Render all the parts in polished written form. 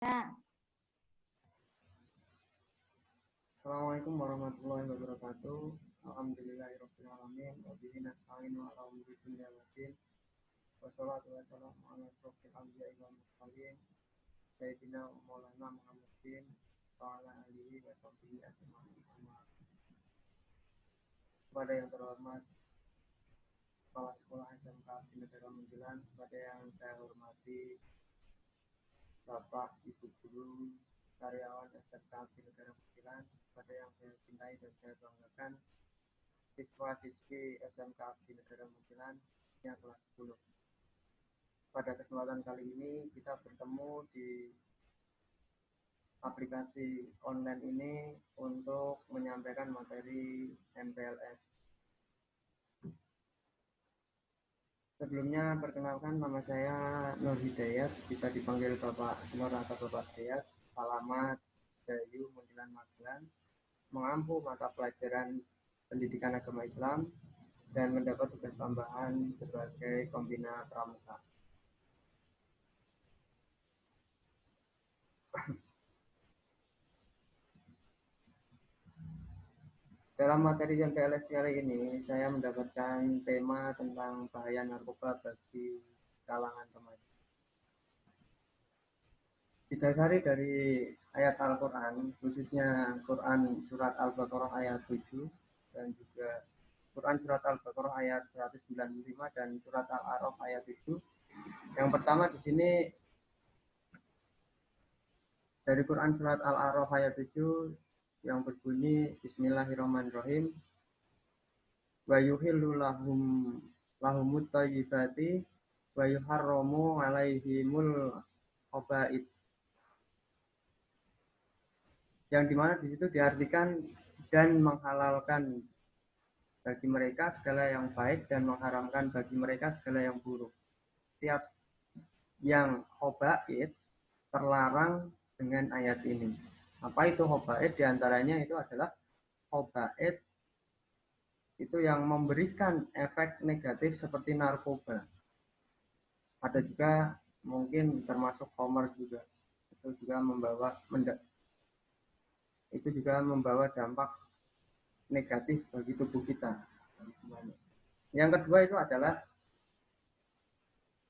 Ya, Assalamualaikum warahmatullahi wabarakatuh. Alhamdulillahirabbil alamin. Wa bihi nasta'inu ala umuri dunya waddin. Wassalatu wassalamu ala asyrofil anbiya'i wal mursalin sayyidina wa maulana Muhammadin wa ala alihi wa sahbihi ajma'in. Kepada yang terhormat Kepala Sekolah SMK di Negara Muntilan, kepada yang saya hormati Bapak, Ibu Guru, karyawan SMK di Negara Muntilan, kepada yang saya cintai dan saya banggakan, siswa-siswi SMK di Negara Muntilan yang kelas 10. Pada kesempatan kali ini kita bertemu di aplikasi online ini untuk menyampaikan materi MPLS. Sebelumnya perkenalkan, nama saya Nur Hidayat, bisa dipanggil Bapak Nur atau Bapak Hidayat, alamat Dayu Muntilan Magelang, mengampu mata pelajaran pendidikan agama Islam dan mendapat tugas tambahan sebagai pembina pramuka. Dalam materi MPLS kali ini, saya mendapatkan tema tentang bahaya narkoba bagi kalangan remaja. Didasari dari ayat Al-Quran, khususnya Quran Surat Al-Baqarah ayat 7, dan juga Quran Surat Al-Baqarah ayat 195 dan Surat Al-A'raf ayat 7. Yang pertama di sini dari Quran Surat Al-A'raf ayat 7 yang berbunyi Bismillahirrahmanirrahim. Wa yuhillu lahumut thayyibati wa yuharramu alaihimul khaba'ith. Yang dimana di situ diartikan dan menghalalkan bagi mereka segala yang baik dan mengharamkan bagi mereka segala yang buruk. Setiap yang khaba'ith terlarang dengan ayat ini. Apa itu khaba'ith? Di antaranya itu adalah khaba'ith itu yang memberikan efek negatif seperti narkoba. Ada juga mungkin termasuk homer juga. Itu juga membawa dampak negatif bagi tubuh kita. Yang kedua itu adalah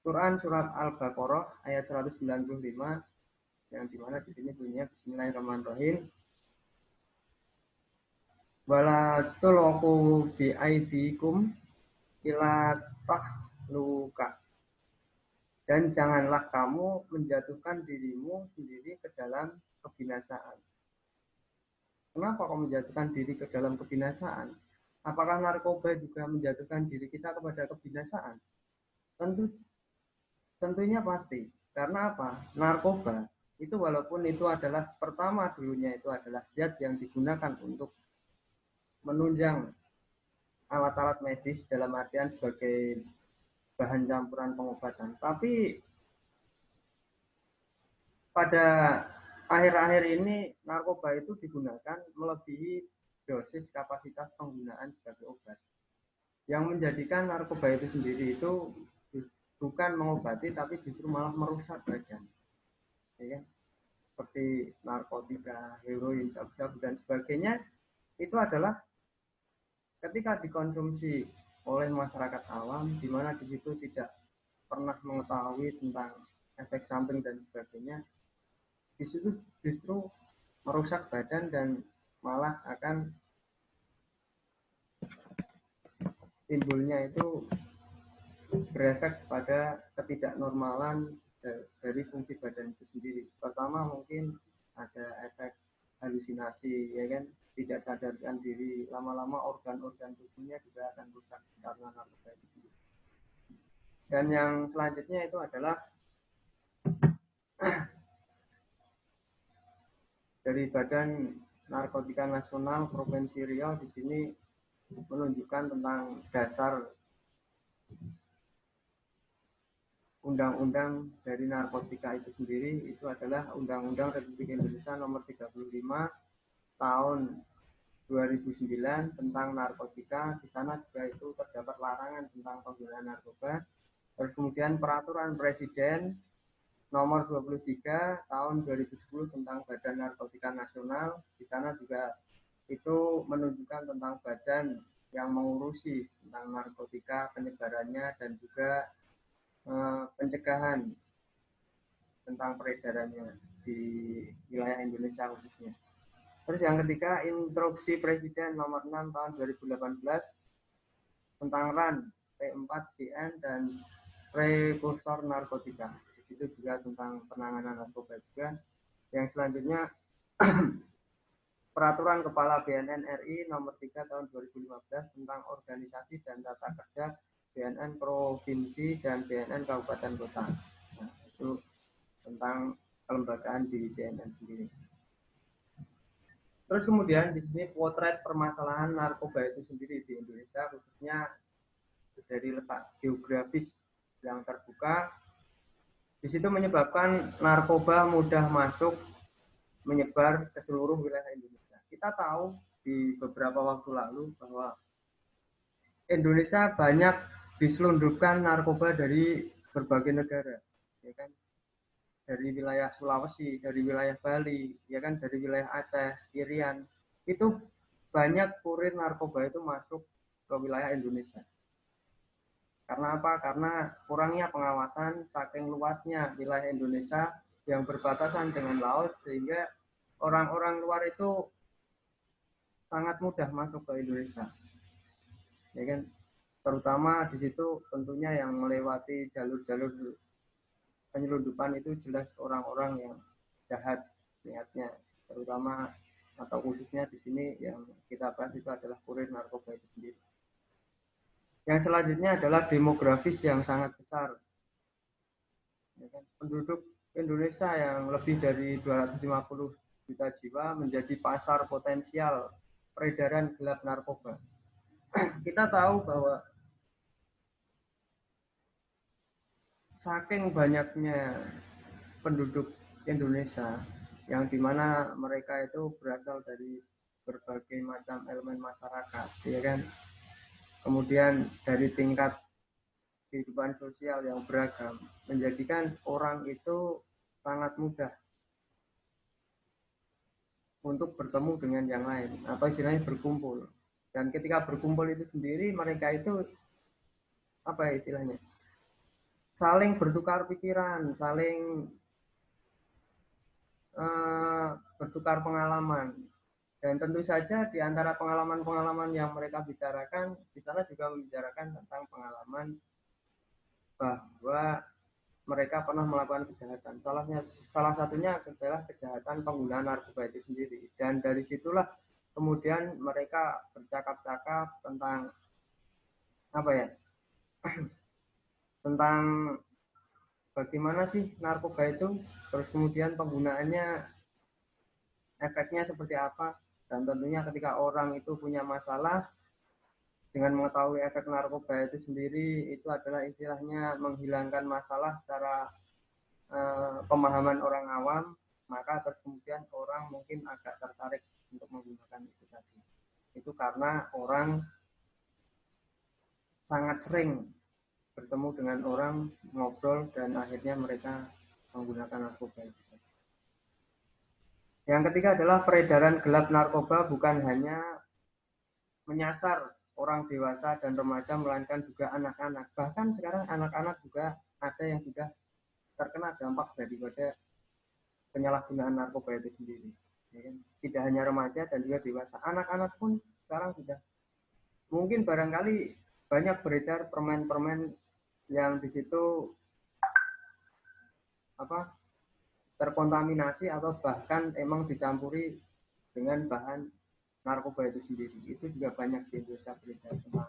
Quran Surat Al-Baqarah ayat 195 yang dimana di sini bunyinya Bismillahirrahmanirrahim. Wala tulqu bi aidikum ila tahluka. Dan janganlah kamu menjatuhkan dirimu sendiri ke dalam kebinasaan. Kenapa kamu menjatuhkan diri ke dalam kebinasaan? Apakah narkoba juga menjatuhkan diri kita kepada kebinasaan? Tentunya pasti. Karena apa? Narkoba itu walaupun itu adalah pertama dulunya itu adalah zat yang digunakan untuk menunjang alat-alat medis dalam artian sebagai bahan campuran pengobatan. Tapi pada akhir-akhir ini narkoba itu digunakan melebihi dosis kapasitas penggunaan sebagai obat. Yang menjadikan narkoba itu sendiri itu bukan mengobati tapi justru malah merusak badan. Ya, seperti narkotika, heroin, sabu-sabu dan sebagainya itu adalah ketika dikonsumsi oleh masyarakat awam, di mana di situ tidak pernah mengetahui tentang efek samping dan sebagainya, di situ justru merusak badan dan malah akan timbulnya itu berefek pada ketidaknormalan dari fungsi badan itu sendiri. Pertama mungkin ada efek halusinasi, ya kan, tidak sadarkan diri, lama-lama organ-organ tubuhnya juga akan rusak karena narkoba itu. Dan yang selanjutnya itu adalah dari Badan Narkotika Nasional Provinsi Riau di sini menunjukkan tentang dasar undang-undang dari narkotika itu sendiri. Itu adalah Undang-Undang Republik Indonesia Nomor 35 tahun 2009 tentang narkotika. Di sana juga itu terdapat larangan tentang penggunaan narkoba. Terus kemudian peraturan presiden nomor 23 tahun 2010 tentang Badan Narkotika Nasional. Di sana juga itu menunjukkan tentang badan yang mengurusi tentang narkotika, penyebarannya, dan juga pencegahan tentang peredarannya di wilayah Indonesia khususnya. Terus yang ketiga, instruksi Presiden nomor 6 tahun 2018 tentang RAN, P4GN, dan prekursor narkotika. Itu juga tentang penanganan narkoba juga. Yang selanjutnya, Peraturan Kepala BNN RI nomor 3 tahun 2015 tentang organisasi dan tata kerja BNN Provinsi dan BNN Kabupaten Kota. Nah, itu tentang kelembagaan di BNN sendiri. Terus kemudian di sini potret permasalahan narkoba itu sendiri di Indonesia, khususnya dari letak geografis yang terbuka. Di situ menyebabkan narkoba mudah masuk, menyebar ke seluruh wilayah Indonesia. Kita tahu di beberapa waktu lalu bahwa Indonesia banyak diselundupkan narkoba dari berbagai negara, ya kan? Dari wilayah Sulawesi, dari wilayah Bali, ya kan, dari wilayah Aceh, Irian, itu banyak kurir narkoba itu masuk ke wilayah Indonesia. Karena apa? Karena kurangnya pengawasan, saking luasnya wilayah Indonesia yang berbatasan dengan laut, sehingga orang-orang luar itu sangat mudah masuk ke Indonesia, ya kan? Terutama di situ tentunya yang melewati jalur-jalur penyelundupan itu jelas orang-orang yang jahat niatnya, terutama atau khususnya di sini yang kita bahas itu adalah kurir narkoba itu sendiri. Yang selanjutnya adalah demografis yang sangat besar. Ya kan? Penduduk Indonesia yang lebih dari 250 juta jiwa menjadi pasar potensial peredaran gelap narkoba. Kita tahu bahwa saking banyaknya penduduk Indonesia yang dimana mereka itu berasal dari berbagai macam elemen masyarakat, ya kan, kemudian dari tingkat kehidupan sosial yang beragam, menjadikan orang itu sangat mudah untuk bertemu dengan yang lain atau istilahnya berkumpul. Dan ketika berkumpul itu sendiri, mereka itu apa ya istilahnya, saling bertukar pikiran, saling bertukar pengalaman. Dan tentu saja di antara pengalaman-pengalaman yang mereka bicarakan, di sana juga membicarakan tentang pengalaman bahwa mereka pernah melakukan kejahatan. Salah satunya adalah kejahatan penggunaan narkoba itu sendiri. Dan dari situlah kemudian mereka bercakap-cakap tentang apa ya, tentang bagaimana sih narkoba itu, terus kemudian penggunaannya, efeknya seperti apa. Dan tentunya ketika orang itu punya masalah, dengan mengetahui efek narkoba itu sendiri, itu adalah istilahnya menghilangkan masalah secara pemahaman orang awam, maka terus kemudian orang mungkin agak tertarik untuk menggunakan itu tadi. Itu karena orang sangat sering bertemu dengan orang, ngobrol, dan akhirnya mereka menggunakan narkoba itu. Yang ketiga adalah peredaran gelap narkoba bukan hanya menyasar orang dewasa dan remaja, melainkan juga anak-anak. Bahkan sekarang anak-anak juga ada yang sudah terkena dampak daripada penyalahgunaan narkoba itu sendiri. Ya kan? Tidak hanya remaja dan juga dewasa, anak-anak pun sekarang sudah mungkin barangkali banyak beredar permen-permen yang di situ apa terkontaminasi atau bahkan emang dicampuri dengan bahan narkoba itu sendiri. Itu juga banyak di Indonesia beredar tentang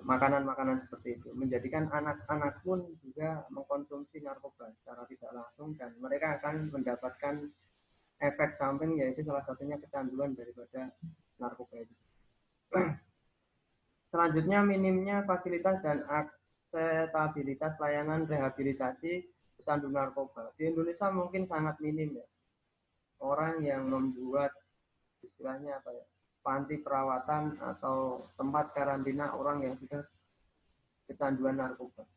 makanan-makanan seperti itu, menjadikan anak-anak pun juga mengkonsumsi narkoba secara tidak langsung, dan mereka akan mendapatkan efek samping, yaitu salah satunya kecanduan daripada narkoba itu. Selanjutnya, minimnya fasilitas dan akseptabilitas layanan rehabilitasi pecandu narkoba. Di Indonesia mungkin sangat minim ya, orang yang membuat istilahnya apa ya, panti perawatan atau tempat karantina orang yang sudah kecanduan narkoba.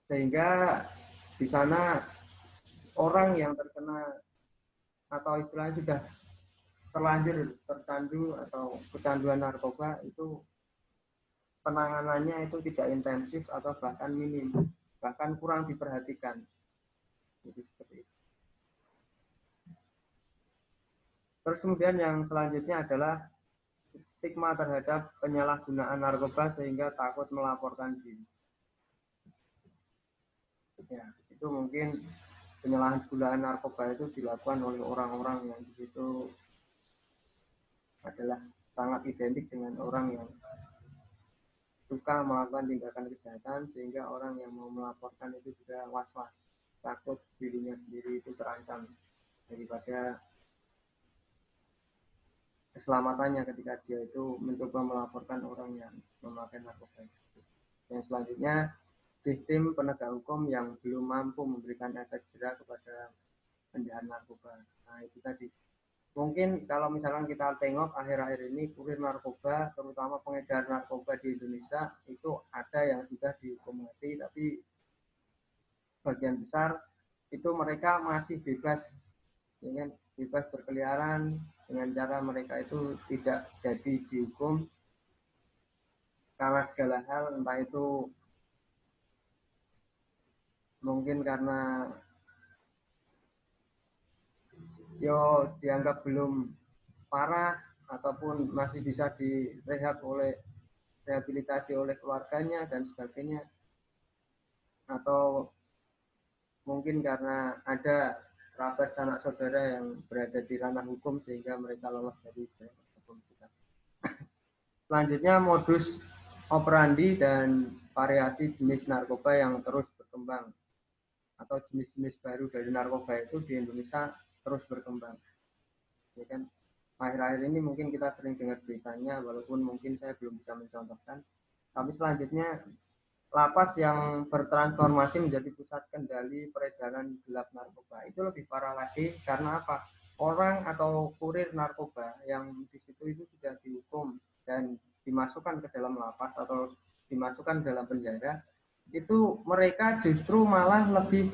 sehingga di sana orang yang terkena atau istilahnya sudah terlanjur tercandu atau kecanduan narkoba itu penanganannya itu tidak intensif atau bahkan minim, bahkan kurang diperhatikan. Jadi seperti itu. Terus kemudian yang selanjutnya adalah stigma terhadap penyalahgunaan narkoba sehingga takut melaporkan diri. Ya, itu mungkin penyalahgunaan narkoba itu dilakukan oleh orang-orang yang di situ adalah sangat identik dengan orang yang suka melakukan tindakan kejahatan, sehingga orang yang mau melaporkan itu juga was-was, takut dirinya sendiri itu terancam daripada keselamatannya ketika dia itu mencoba melaporkan orang yang memakai narkoba. Yang selanjutnya, sistem penegak hukum yang belum mampu memberikan efek jera kepada penjahat narkoba. Nah, itu tadi. Mungkin kalau misalkan kita tengok akhir-akhir ini kurir narkoba, terutama pengedar narkoba di Indonesia, itu ada yang sudah dihukum mati, tapi sebagian besar itu mereka masih bebas, dengan bebas berkeliaran dengan cara mereka itu tidak jadi dihukum karena segala hal, entah itu mungkin karena dianggap belum parah ataupun masih bisa rehabilitasi oleh keluarganya dan sebagainya, atau mungkin karena ada kerabat sanak saudara yang berada di ranah hukum sehingga mereka lolos dari hukum kita. Selanjutnya, modus operandi dan variasi jenis narkoba yang terus berkembang atau jenis-jenis baru dari narkoba itu di Indonesia terus berkembang. Ya kan? Akhir-akhir ini mungkin kita sering dengar beritanya, walaupun mungkin saya belum bisa mencontohkan. Tapi selanjutnya, lapas yang bertransformasi menjadi pusat kendali peredaran gelap narkoba. Itu lebih parah lagi karena apa? Orang atau kurir narkoba yang di situ itu sudah dihukum dan dimasukkan ke dalam lapas atau dimasukkan dalam penjara, itu mereka justru malah lebih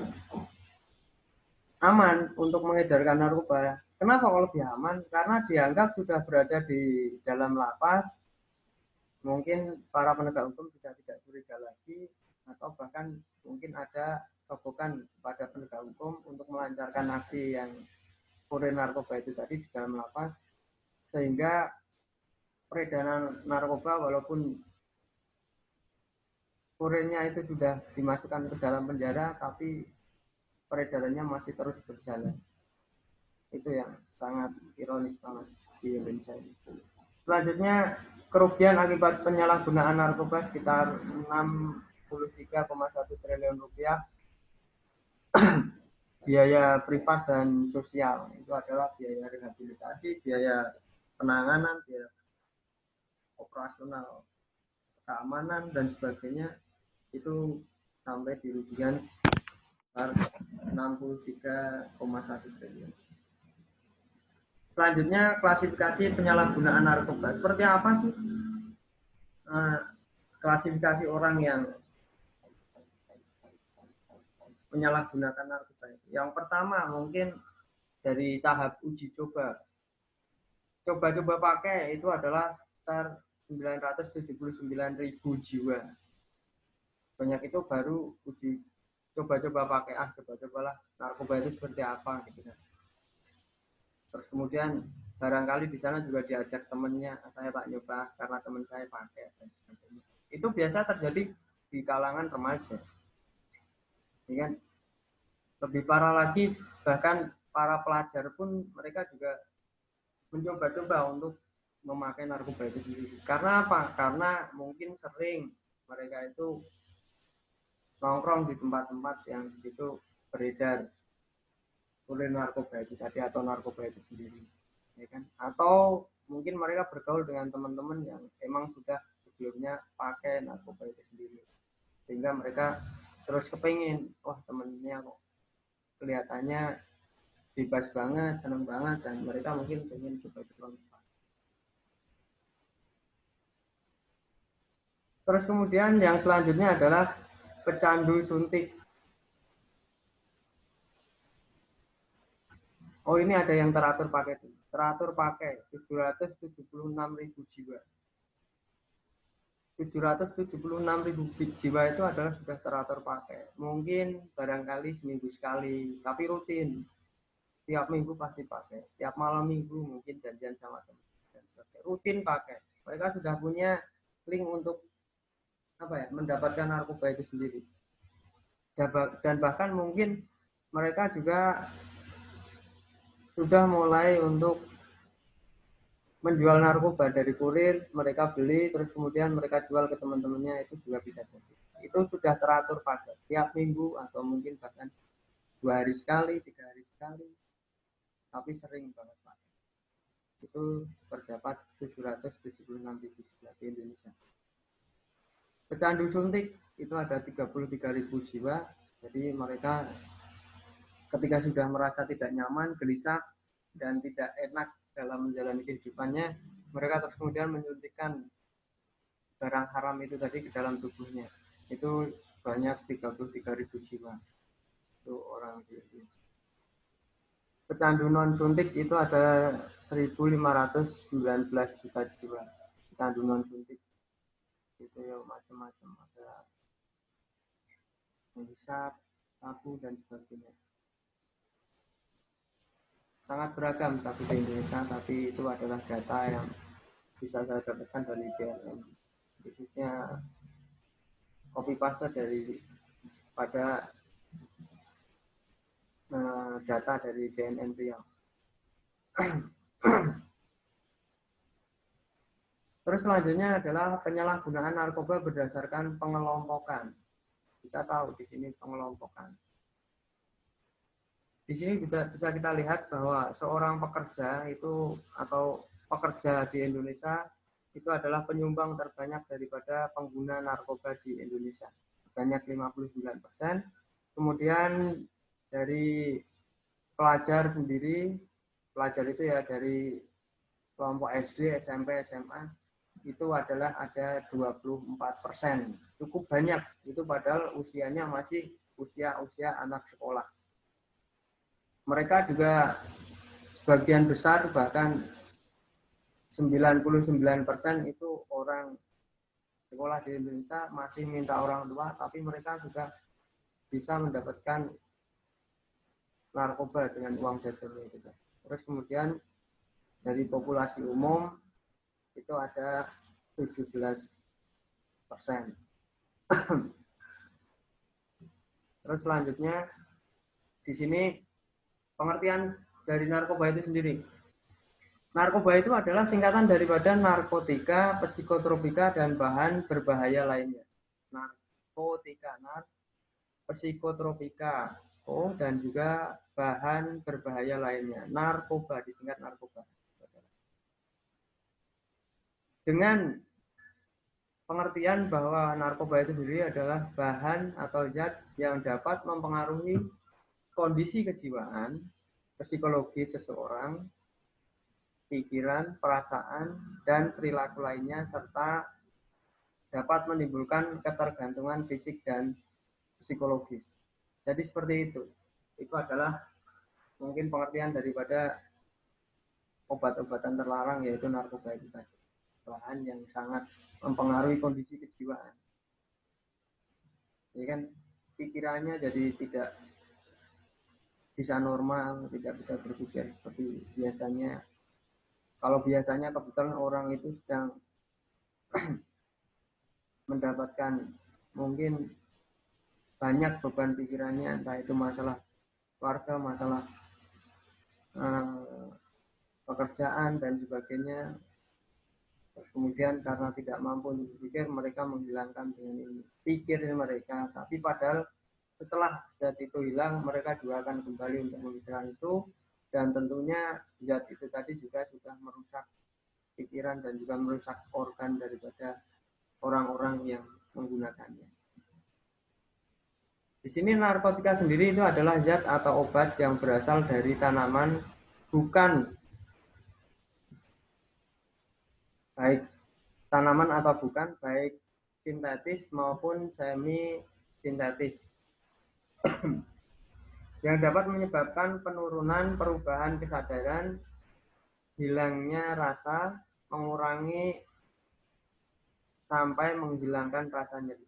aman untuk mengedarkan narkoba. Kenapa kalau lebih aman? Karena dianggap sudah berada di dalam lapas, mungkin para penegak hukum sudah tidak curiga lagi, atau bahkan mungkin ada sogokan kepada penegak hukum untuk melancarkan aksi yang kurir narkoba itu tadi di dalam lapas, sehingga peredaran narkoba walaupun kurirnya itu sudah dimasukkan ke dalam penjara, tapi peredarannya masih terus berjalan. Itu yang sangat ironis banget di Indonesia ini. Selanjutnya, kerugian akibat penyalahgunaan narkoba sekitar 63,1 triliun rupiah. Biaya privat dan sosial itu adalah biaya rehabilitasi, biaya penanganan, biaya operasional keamanan dan sebagainya, itu sampai dirugikan sekitar 63,1 triliun. Selanjutnya, klasifikasi penyalahgunaan narkoba. Seperti apa sih klasifikasi orang yang menyalahgunakan narkoba itu? Yang pertama mungkin dari tahap uji coba. Coba-coba pakai itu adalah sekitar 979.000 jiwa. Banyak itu baru uji coba-coba pakai, coba-cobalah narkoba itu seperti apa gitu kan. Terus kemudian barangkali di sana juga diajak temennya, saya tak nyoba karena teman saya pakai dan sebagainya. Itu biasa terjadi di kalangan remaja. Ya kan? Lebih parah lagi, bahkan para pelajar pun mereka juga mencoba-coba untuk memakai narkoba itu sendiri. Karena apa? Karena mungkin sering mereka itu nongkrong di tempat-tempat yang itu beredar kurir narkoba itu tadi atau narkoba itu sendiri, ya kan? Atau mungkin mereka bergaul dengan teman-teman yang emang sudah sebelumnya pakai narkoba itu sendiri, sehingga mereka terus kepengin, wah temennya kok kelihatannya bebas banget, seneng banget, dan mereka mungkin pengen coba-coba. Terus kemudian yang selanjutnya adalah pecandu suntik. Oh, ini ada yang teratur pakai 776.000 jiwa. 776.000 jiwa itu adalah sudah teratur pakai. Mungkin barangkali seminggu sekali, tapi rutin. Tiap minggu pasti pakai. Tiap malam minggu mungkin janjian sama teman. Rutin pakai. Mereka sudah punya link untuk mendapatkan narkoba itu sendiri. Dan bahkan mungkin mereka juga sudah mulai untuk menjual narkoba dari kurir, mereka beli, terus kemudian mereka jual ke teman-temannya, itu juga bisa jadi. Itu sudah teratur pakai tiap minggu atau mungkin bahkan 2 hari sekali, 3 hari sekali, tapi sering banget pakai. Itu terdapat 776.000 jiwa di Indonesia. Pecandu suntik itu ada 33.000 jiwa, jadi mereka ketika sudah merasa tidak nyaman, gelisah, dan tidak enak dalam menjalani kehidupannya, mereka terus kemudian menyuntikkan barang haram itu tadi ke dalam tubuhnya. Itu banyak 33.000 jiwa. Itu orang di Indonesia. Pecandu non suntik itu ada 1.519 juta jiwa. Pecandu non suntik itu ya macam-macam, ada menghisap, sabu dan sebagainya. Sangat beragam sabu di Indonesia, tapi itu adalah data yang bisa saya dapatkan dari BNN, khususnya copy paste dari pada data dari BNN Riau. Terus selanjutnya adalah penyalahgunaan narkoba berdasarkan pengelompokan. Kita tahu di sini pengelompokan. Di sini bisa kita lihat bahwa seorang pekerja itu atau pekerja di Indonesia itu adalah penyumbang terbanyak daripada pengguna narkoba di Indonesia. Banyak 59%. Kemudian dari pelajar sendiri, pelajar itu ya dari kelompok SD, SMP, SMA, itu adalah ada 24%. Cukup banyak, itu padahal usianya masih usia anak sekolah. Mereka juga sebagian besar, bahkan 99% itu orang sekolah di Indonesia masih minta orang tua, tapi mereka juga bisa mendapatkan narkoba dengan uang jajan itu. Terus kemudian dari populasi umum itu ada 17%. Terus selanjutnya di sini pengertian dari narkoba itu sendiri. Narkoba itu adalah singkatan daripada narkotika, psikotropika, dan bahan berbahaya lainnya. Narkotika, psikotropika, dan juga bahan berbahaya lainnya. Narkoba, disingkat narkoba. Dengan pengertian bahwa narkoba itu sendiri adalah bahan atau zat yang dapat mempengaruhi kondisi kejiwaan, psikologi seseorang, pikiran, perasaan, dan perilaku lainnya, serta dapat menimbulkan ketergantungan fisik dan psikologis. Jadi seperti itu. Itu adalah mungkin pengertian daripada obat-obatan terlarang, yaitu narkoba itu tadi. Bahan yang sangat mempengaruhi kondisi kejiwaan. Ya kan, pikirannya jadi tidak bisa normal, tidak bisa berpikir seperti biasanya. Kalau biasanya kebetulan orang itu sedang mendapatkan mungkin banyak beban pikirannya, entah itu masalah keluarga, masalah pekerjaan dan sebagainya. Kemudian karena tidak mampu berpikir, mereka menghilangkan dengan ini pikir mereka, tapi padahal setelah zat itu hilang, mereka juga akan kembali untuk memikirkan itu, dan tentunya zat itu tadi juga sudah merusak pikiran dan juga merusak organ daripada orang-orang yang menggunakannya. Di sini narkotika sendiri itu adalah zat atau obat yang berasal dari tanaman, bukan baik tanaman atau bukan, baik sintetis maupun semi sintetis yang dapat menyebabkan penurunan perubahan kesadaran, hilangnya rasa, mengurangi sampai menghilangkan rasa nyeri.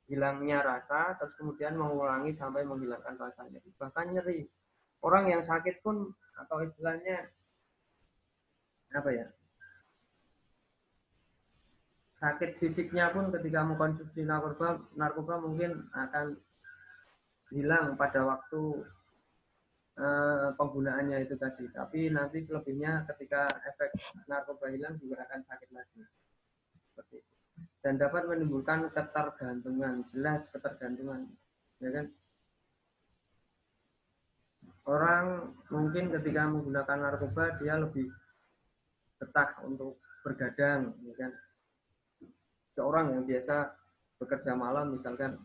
Hilangnya rasa, terus kemudian mengurangi sampai menghilangkan rasa nyeri. Bahkan nyeri. Orang yang sakit pun, atau istilahnya, apa ya, sakit fisiknya pun ketika mengkonsumsi narkoba mungkin akan hilang pada waktu penggunaannya itu tadi. Tapi nanti selebihnya ketika efek narkoba hilang juga akan sakit lagi. Seperti itu. Dan dapat menimbulkan ketergantungan, jelas ketergantungan, ya kan? Orang mungkin ketika menggunakan narkoba dia lebih betah untuk bergadang, ya kan? Seorang yang biasa bekerja malam misalkan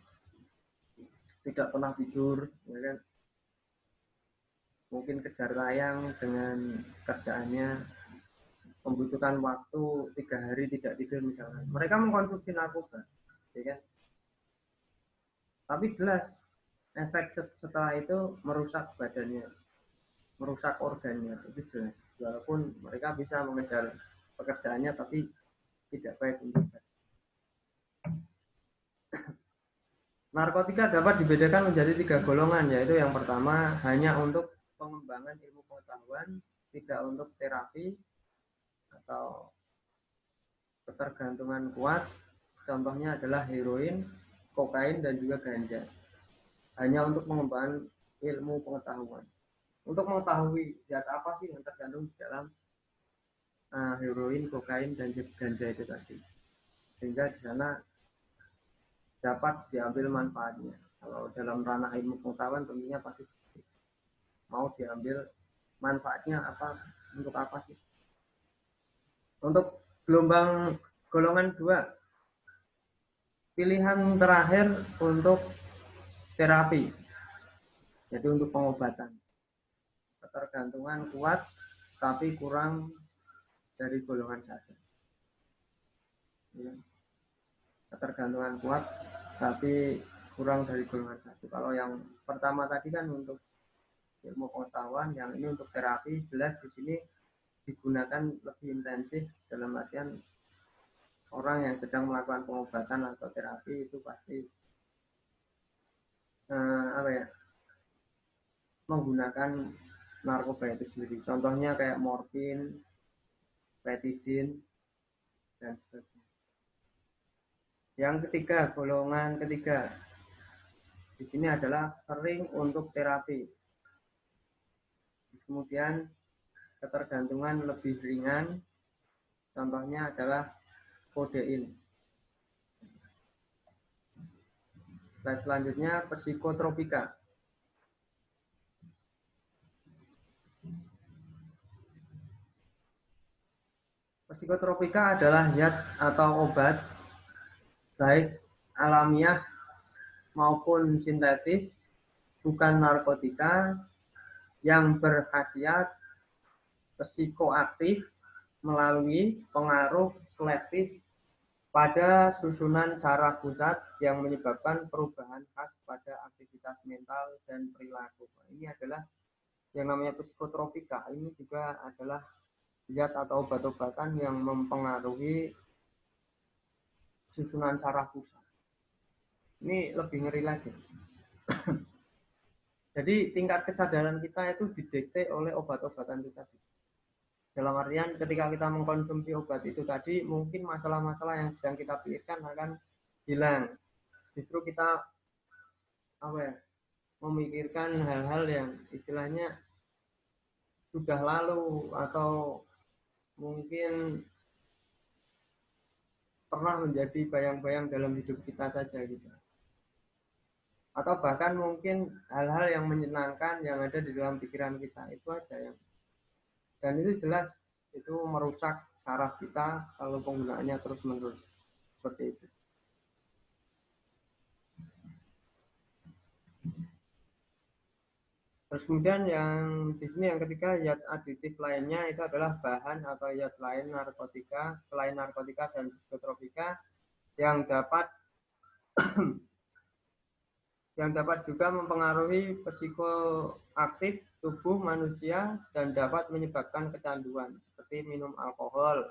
tidak pernah tidur, ya kan? Mungkin kejar tayang dengan kerjaannya, membutuhkan waktu 3 hari tidak tidur misalkan. Mereka mengkonsumsi narkoba, ya kan? Tapi jelas efek setelah itu merusak badannya, merusak organnya, itu jelas. Walaupun mereka bisa mengejar pekerjaannya, tapi tidak baik untuk badan. Narkotika dapat dibedakan menjadi 3 golongan, yaitu yang pertama hanya untuk pengembangan ilmu pengetahuan, tidak untuk terapi atau ketergantungan kuat. Contohnya adalah heroin, kokain, dan juga ganja. Hanya untuk pengembangan ilmu pengetahuan. Untuk mengetahui zat apa sih yang terkandung di dalam heroin, kokain, dan ganja itu tadi. Sehingga di sana dapat diambil manfaatnya. Kalau dalam ranah ilmu pengetahuan tentunya pasti mau diambil manfaatnya apa, untuk apa sih. Untuk golongan 2, pilihan terakhir untuk terapi, jadi untuk pengobatan. Ketergantungan kuat tapi kurang dari golongan 1. Ya. Ketergantungan kuat tapi kurang dari golongan 1. Kalau yang pertama tadi kan untuk ilmu pengetahuan, yang ini untuk terapi. Jelas di sini digunakan lebih intensif, dalam artian orang yang sedang melakukan pengobatan atau terapi itu pasti menggunakan narkoba itu sendiri. Contohnya kayak morfin, petidin, dan sebagainya. Yang ketiga, golongan ketiga di sini adalah sering untuk terapi. Kemudian ketergantungan lebih ringan, contohnya adalah kodein. Slide selanjutnya, psikotropika. Psikotropika adalah zat atau obat baik alamiah maupun sintetis, bukan narkotika, yang berkhasiat psikoaktif melalui pengaruh selektif pada susunan saraf pusat yang menyebabkan perubahan khas pada aktivitas mental dan perilaku. Ini adalah yang namanya psikotropika. Ini juga adalah zat atau obat-obatan yang mempengaruhi susunan saraf pusat. Ini lebih ngeri lagi. Jadi tingkat kesadaran kita itu didikte oleh obat-obatan itu tadi. Dalam artian ketika kita mengkonsumsi obat itu tadi, mungkin masalah-masalah yang sedang kita pikirkan akan hilang. Justru kita memikirkan hal-hal yang istilahnya sudah lalu atau mungkin pernah menjadi bayang-bayang dalam hidup kita saja gitu. Atau bahkan mungkin hal-hal yang menyenangkan yang ada di dalam pikiran kita itu aja yang, dan itu jelas itu merusak saraf kita kalau penggunaannya terus-menerus seperti itu. Terus kemudian yang di sini yang ketiga, zat aditif lainnya itu adalah bahan atau zat lain narkotika selain narkotika dan psikotropika yang dapat yang dapat juga mempengaruhi psikoaktif tubuh manusia dan dapat menyebabkan kecanduan seperti minum alkohol,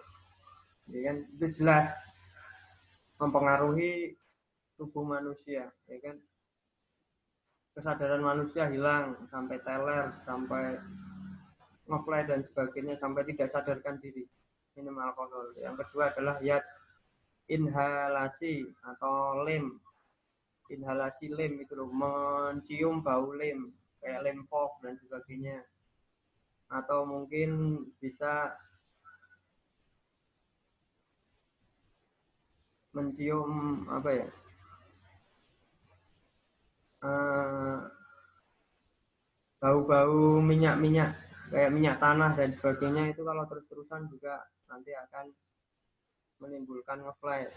ya kan, itu jelas mempengaruhi tubuh manusia, ya kan, kesadaran manusia hilang sampai teler, sampai ngeplay dan sebagainya, sampai tidak sadarkan diri minum alkohol. Yang kedua adalah ya inhalasi atau lem. Inhalasi lem itu loh, mencium bau lem kayak lem fog dan sebagainya, atau mungkin bisa mencium apa ya, bau-bau minyak-minyak kayak minyak tanah dan sebagainya, itu kalau terus-terusan juga nanti akan menimbulkan ngefly.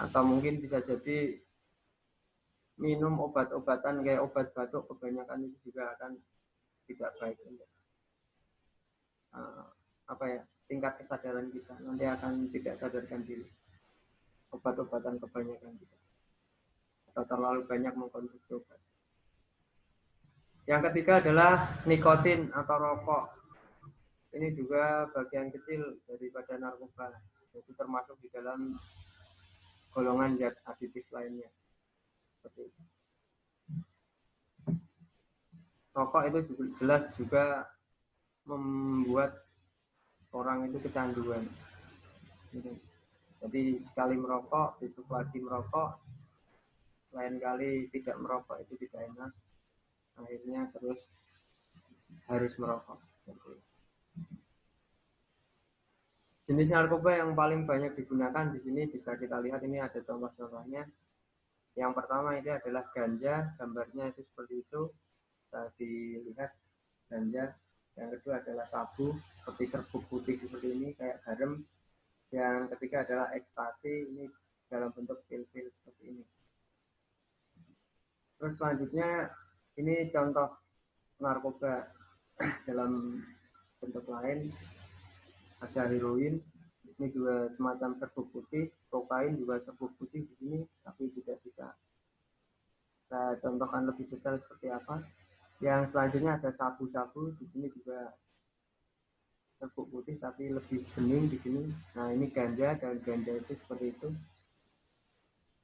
Atau mungkin bisa jadi minum obat-obatan kayak obat batuk kebanyakan, itu juga akan tidak baik untuk apa ya, tingkat kesadaran kita, nanti akan tidak sadarkan diri obat-obatan kebanyakan kita atau terlalu banyak mengkonsumsi obat. Yang ketiga adalah nikotin atau rokok. Ini juga bagian kecil daripada narkoba, itu termasuk di dalam golongan zat aditif lainnya. Seperti itu. Rokok itu jelas juga membuat orang itu kecanduan. Jadi sekali merokok, besok lagi merokok, lain kali tidak merokok itu tidak enak, akhirnya terus harus merokok. Jenis narkoba yang paling banyak digunakan di sini bisa kita lihat, ini ada contoh-contohnya. Yang pertama ini adalah ganja, gambarnya itu seperti itu, bisa dilihat ganja. Yang kedua adalah sabu, seperti serbuk putih seperti ini, kayak garam. Yang ketiga adalah ekstasi, ini dalam bentuk pil-pil seperti ini. Terus selanjutnya ini contoh narkoba dalam bentuk lain, ada heroin, ini juga semacam serbuk putih, kokain juga serbuk putih di sini, tapi tidak bisa saya contohkan lebih detail seperti apa. Yang selanjutnya ada sabu-sabu, di sini juga serbuk putih tapi lebih bening di sini. Nah ini ganja, dan ganja itu seperti itu,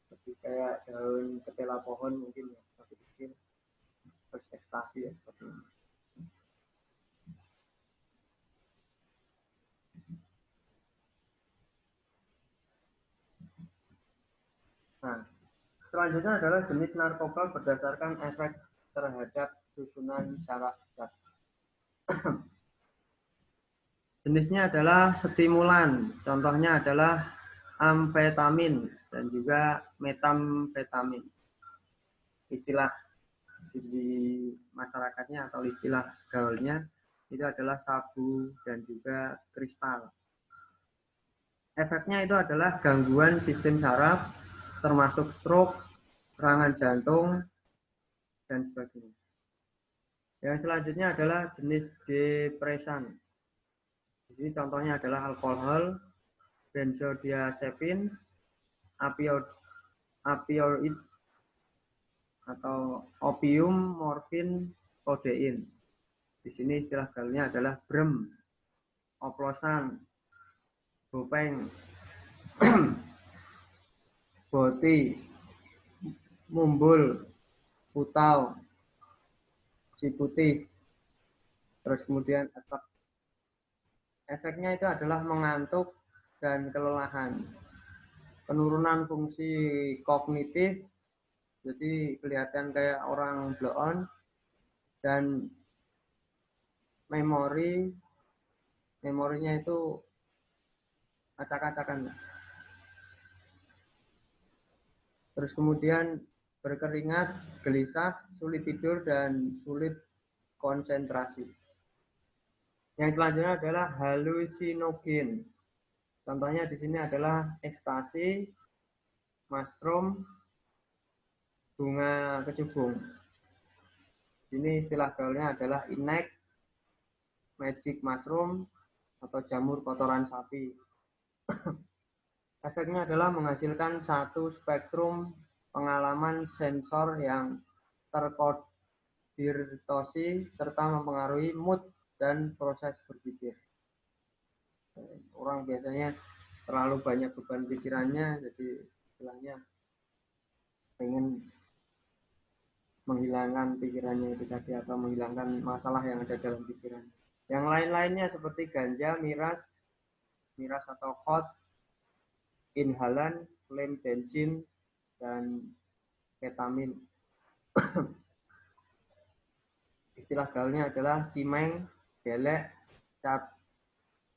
seperti kayak daun ketela pohon mungkin ya, tapi kecil. Terus ekstasi ya seperti ini. Nah, selanjutnya adalah jenis narkoba berdasarkan efek terhadap susunan saraf zat. Jenisnya adalah stimulan, contohnya adalah amfetamin dan juga metamfetamin. Istilah di masyarakatnya atau istilah gaulnya itu adalah sabu dan juga kristal. Efeknya itu adalah gangguan sistem saraf, termasuk stroke, serangan jantung, dan sebagainya. Yang selanjutnya adalah jenis depresan. Jadi contohnya adalah alkohol, benzodiazepin, opioid atau opium, morfin, kodein. Di sini istilah gaulnya adalah brem, oplosan, bopeng, boti, mumbul, putau, si putih. Terus kemudian efeknya itu adalah mengantuk dan kelelahan, penurunan fungsi kognitif, jadi kelihatan kayak orang blow on, dan memorinya itu acak-acakan. Terus kemudian berkeringat, gelisah, sulit tidur, dan sulit konsentrasi. Yang selanjutnya adalah halusinogen. Contohnya di sini adalah ekstasi, mushroom, bunga kecubung. Ini istilah gaulnya adalah inek, magic mushroom, atau jamur kotoran sapi. Efeknya adalah menghasilkan satu spektrum pengalaman sensor yang terkoordinasi serta mempengaruhi mood dan proses berpikir. Orang biasanya terlalu banyak beban pikirannya, jadi istilahnya pengen menghilangkan pikirannya itu tadi, atau menghilangkan masalah yang ada dalam pikiran. Yang lain-lainnya seperti ganja, miras atau hot, inhalan, lem, bensin, dan ketamin. Istilah gaulnya adalah cimeng, gelek, cap.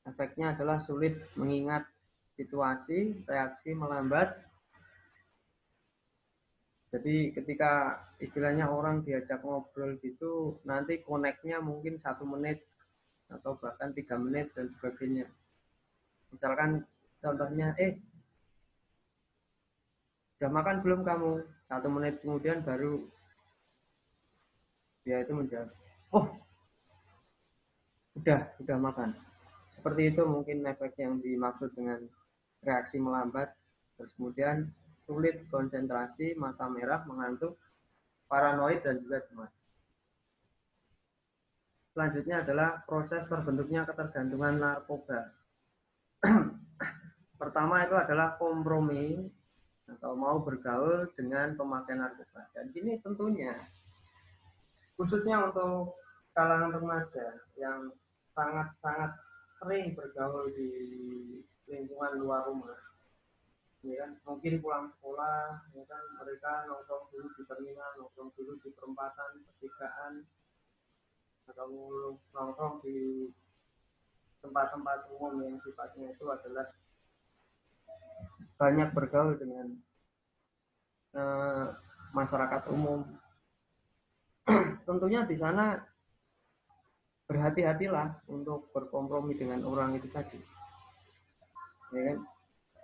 Efeknya adalah sulit mengingat situasi, reaksi melambat. Jadi ketika istilahnya orang diajak ngobrol gitu, nanti connect-nya mungkin 1 menit atau bahkan 3 menit dan sebagainya. Misalkan contohnya, udah makan belum kamu? 1 menit kemudian baru dia itu menjawab, oh udah makan. Seperti itu mungkin efek yang dimaksud dengan reaksi melambat. Terus kemudian sulit konsentrasi, mata merah, mengantuk, paranoid, dan juga cemas. Selanjutnya adalah proses terbentuknya ketergantungan narkoba. Pertama itu adalah kompromi atau mau bergaul dengan pemakai narkoba. Dan ini tentunya khususnya untuk kalangan remaja yang sangat-sangat sering bergaul di lingkungan luar rumah. Ya kan, mungkin pulang sekolah, ya kan, mereka nongkrong dulu di terminal, nongkrong dulu di perempatan, pertigaan, atau nongkrong di tempat-tempat umum yang sifatnya itu adalah banyak bergaul dengan masyarakat umum. Tentunya di sana berhati-hatilah untuk berkompromi dengan orang itu tadi. Ya kan?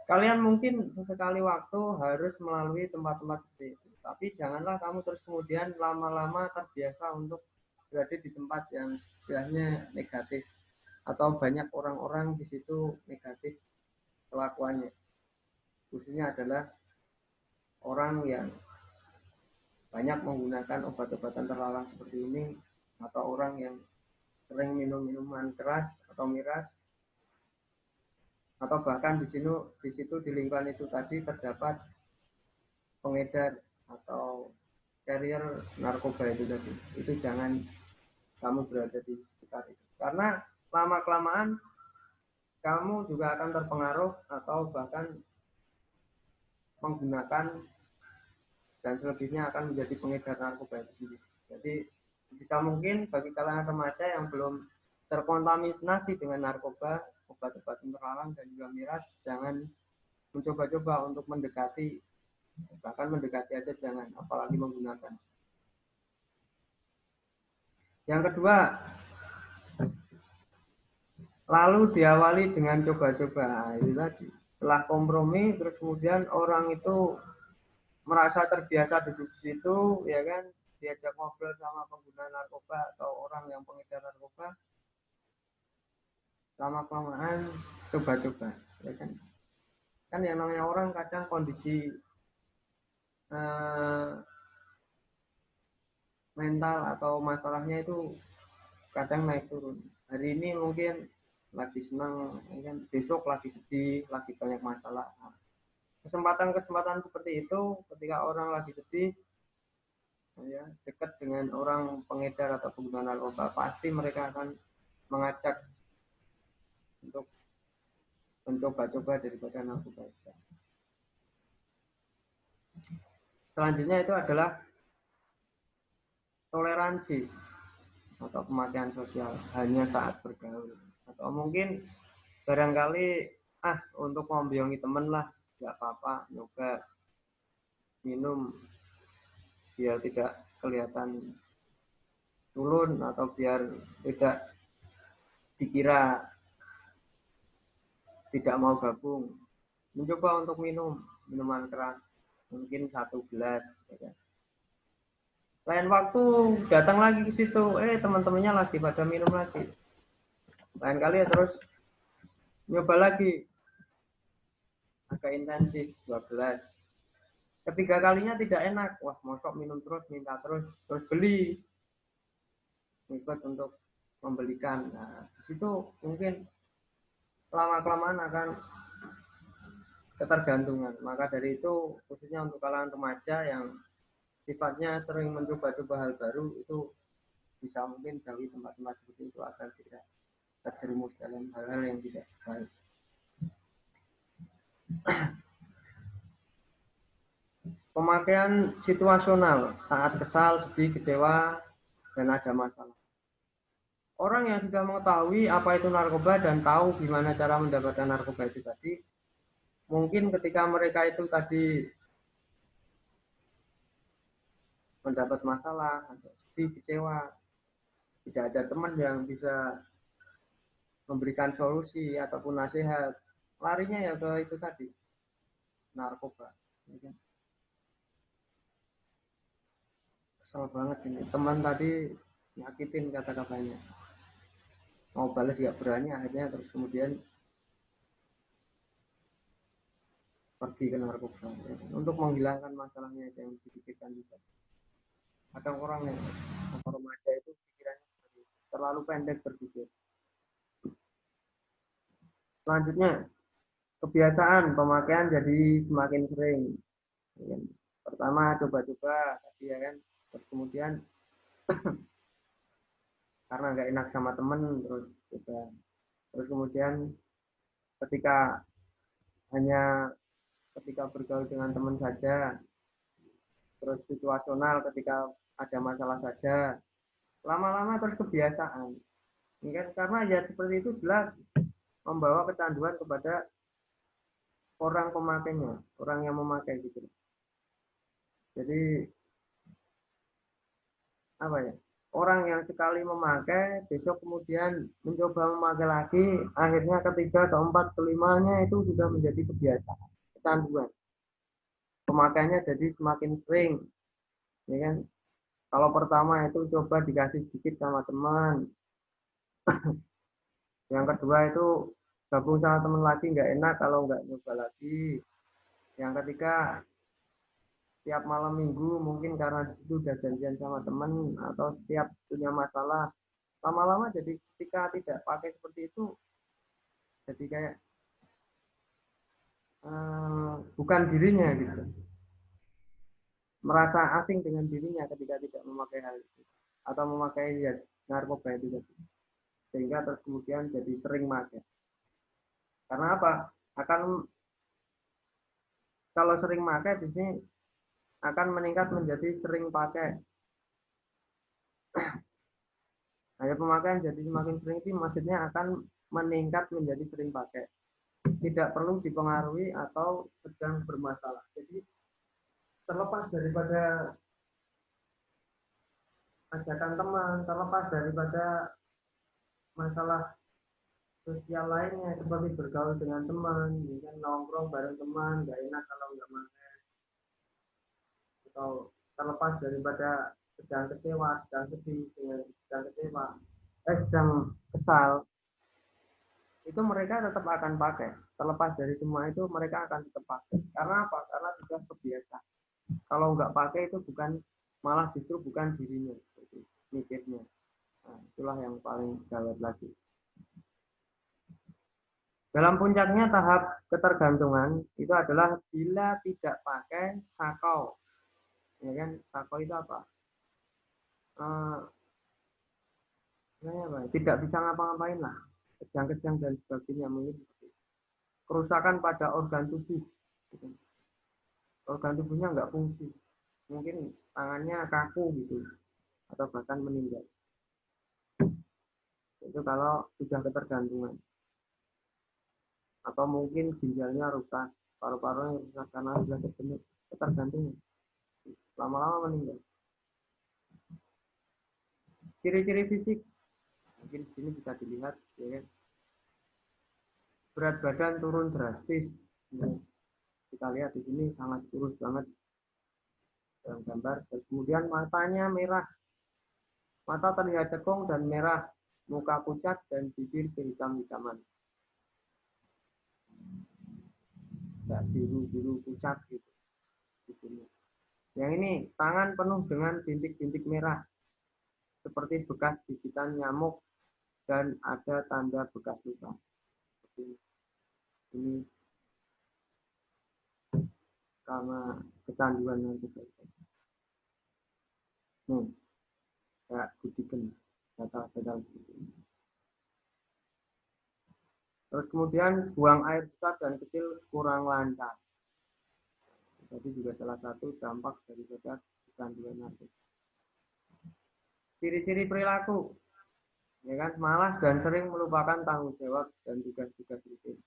Kalian mungkin sesekali waktu harus melalui tempat-tempat seperti itu. Tapi janganlah kamu terus kemudian lama-lama terbiasa untuk berada di tempat yang istilahnya negatif. Atau banyak orang-orang di situ negatif kelakuannya. Khususnya adalah orang yang banyak menggunakan obat-obatan terlarang seperti ini. Atau orang yang sering minum minuman keras atau miras, atau bahkan di situ di lingkungan itu tadi terdapat pengedar atau carrier narkoba itu tadi. Itu jangan kamu berada di sekitar itu, karena lama kelamaan kamu juga akan terpengaruh atau bahkan menggunakan dan selebihnya akan menjadi pengedar narkoba itu sendiri. Jadi bisa mungkin bagi kalangan remaja yang belum terkontaminasi dengan narkoba, obat-obatan terlarang dan juga miras, jangan mencoba-coba untuk mendekati, bahkan mendekati aja jangan, apalagi menggunakan. Yang kedua, lalu diawali dengan coba-coba. Itu tadi, setelah kompromi terus kemudian orang itu merasa terbiasa duduk di situ, ya kan, diajak ngobrol sama pengguna narkoba atau orang yang pengedar narkoba, lama kelamaan coba-coba, ya kan. Kan yang namanya orang kadang kondisi mental atau masalahnya itu kadang naik turun. Hari ini mungkin lagi senang, ya kan, besok lagi sedih, lagi banyak masalah. Kesempatan-kesempatan seperti itu ketika orang lagi sedih, ya, dekat dengan orang pengedar atau pengguna narkoba, pasti mereka akan mengajak untuk mencoba-coba daripada narkoba. Selanjutnya itu adalah toleransi atau pemakaian sosial hanya saat bergaul, atau mungkin barangkali untuk membiayai temen lah, nggak apa-apa nyoba minum biar tidak kelihatan turun atau biar tidak dikira tidak mau gabung, mencoba untuk minum minuman keras mungkin 1 gelas, ya kan. Lain waktu datang lagi ke situ, teman-temannya lagi pada minum lagi, lain kali ya terus nyoba lagi agak intensif 2 gelas. Ketiga kalinya tidak enak, wah mosok minum terus, minta terus beli, ikut untuk membelikan. Nah, di situ mungkin lama kelamaan akan ketergantungan. Maka dari itu khususnya untuk kalangan remaja yang sifatnya sering mencoba-coba hal baru, itu bisa mungkin jauhi tempat-tempat seperti itu agar tidak terjerumus dalam hal-hal yang tidak baik. Pemakaian situasional saat kesal, sedih, kecewa, dan ada masalah. Orang yang sudah mengetahui apa itu narkoba dan tahu gimana cara mendapatkan narkoba itu tadi, mungkin ketika mereka itu tadi mendapat masalah, atau sedih, kecewa, tidak ada teman yang bisa memberikan solusi ataupun nasihat, larinya ya ke itu tadi, narkoba. Kesel banget ini, teman tadi nyakitin kata-katanya, mau balas gak berani, akhirnya terus kemudian pergi ke narkoba untuk menghilangkan masalahnya itu yang dipikirkan juga. Ada orang yang atau remaja itu pikirannya terlalu pendek berpikir. Selanjutnya, kebiasaan pemakaian jadi semakin sering. Pertama coba-coba tadi ya kan, terus kemudian karena nggak enak sama temen terus coba, terus kemudian ketika hanya ketika bergaul dengan teman saja, terus situasional ketika ada masalah saja, lama-lama terus kebiasaan. Ini kan karena ya seperti itu jelas membawa kecanduan kepada orang pemakainya, orang yang memakai gitu. Jadi apa ya? Orang yang sekali memakai, besok kemudian mencoba memakai lagi, akhirnya ketiga, keempat, kelimanya itu sudah menjadi kebiasaan, kecanduan. Pemakainya jadi semakin sering, ya kan? Kalau pertama itu coba dikasih sedikit sama teman, yang kedua itu gabung sama teman lagi nggak enak kalau nggak nyoba lagi, yang ketiga setiap malam minggu mungkin karena itu udah janjian sama teman atau setiap punya masalah, lama-lama jadi ketika tidak pakai seperti itu jadi kayak bukan dirinya gitu, merasa asing dengan dirinya ketika tidak memakai hal itu atau memakai ya, narkoba itu tadi, sehingga terus kemudian jadi sering pakai. Karena apa? Akan kalau sering pakai di sini akan meningkat menjadi sering pakai. Nah, pemakaian jadi semakin sering itu maksudnya akan meningkat menjadi sering pakai. Tidak perlu dipengaruhi atau sedang bermasalah. Jadi terlepas daripada ajakan teman, terlepas daripada masalah sosial lainnya seperti bergaul dengan teman, ya, nongkrong bareng teman, gak enak kalau nggak makan, atau terlepas daripada sedang kecewa, sedang sedih, sedang kecewa, sedang kesal, itu mereka tetap akan pakai. Terlepas dari semua itu mereka akan tetap pakai. Karena apa? Karena sudah terbiasa. Kalau nggak pakai itu bukan, malah justru bukan dirinya, mikirnya. Nah, itulah yang paling gawat lagi. Dalam puncaknya tahap ketergantungan itu adalah bila tidak pakai sakau. Ya kan? Sakau itu apa? Tidak bisa ngapa-ngapain lah. Kejang-kejang dan sebagainya, mungkin kerusakan pada organ tubuh. Organ tubuhnya nggak fungsi. Mungkin tangannya kaku gitu. Atau bahkan meninggal. Itu kalau sudah ketergantungan. Atau mungkin ginjalnya rusak, paru-parunya rusak karena sudah ketergantungan. Lama-lama meninggal. Ciri-ciri fisik mungkin di sini bisa dilihat, ya kan? Berat badan turun drastis. Ya. Kita lihat di sini sangat kurus banget dalam gambar. Dan kemudian matanya merah, mata terlihat cekung dan merah, muka pucat dan bibir kehitam-hitaman. Nggak biru-biru pucat gitu. di sini. Yang ini tangan penuh dengan bintik-bintik merah seperti bekas gigitan nyamuk dan ada tanda bekas luka. Ini karena kecanduan yang tidak. Kayak gudikan data-data. Terus kemudian buang air besar dan kecil kurang lancar. Jadi juga salah satu dampak daripada kecanduan narkoba. Ciri-ciri perilaku, ya kan, malas dan sering melupakan tanggung jawab dan tugas-tugas rutin.